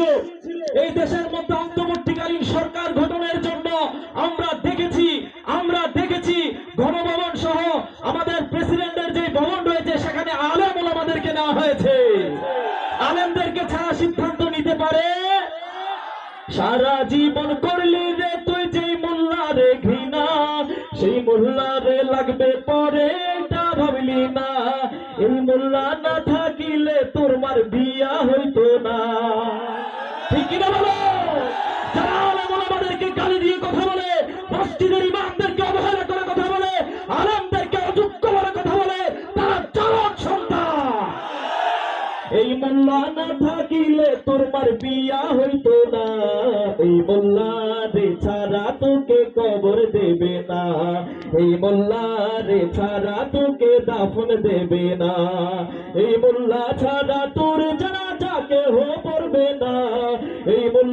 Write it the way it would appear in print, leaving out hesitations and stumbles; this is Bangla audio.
দিয়েছিল এই দেশের মধ্যে অন্তর্বর্তীকালীন সরকার গঠনের জন্য। আমরা দেখেছি গণভবন সহ আমাদের প্রেসিডেন্টের যে ভবন রয়েছে সেখানে আলেম ওলামাদেরকে নেওয়া হয়েছে। আলেমদেরকে ছাড়া সিদ্ধান্ত নিতে পারে? সারা জীবন করলি রে তুই যেই মোল্লা রে ঘৃণা, সেই মোল্লা রে লাগবে পরে এটা ভাবলি না। এই মোল্লা না থাকিলে তোর মার বিয়া হইতো না। ঠিক কিনা বলো? যারা আলেম ওলামাদেরকে গালি দিয়ে কথা বলে, মসজিদের ইমামদেরকে অবহেলা করে কথা বলে, আলেমদেরকে অযোগ্য বলে কথা বলে, তারা চালাক সন্তান। এই মোল্লা না থাকিলে তোর মার বিয়া হইতো না। এই মোল্লা রে ছাড়া তোকে কবর দেবে না। এই মোল্লা রে ছাড়া তোকে দাফন দেবে না। এই মোল্লা ছাড়া তোর জানাজা কেহ পড়বে না। এই মোল্লা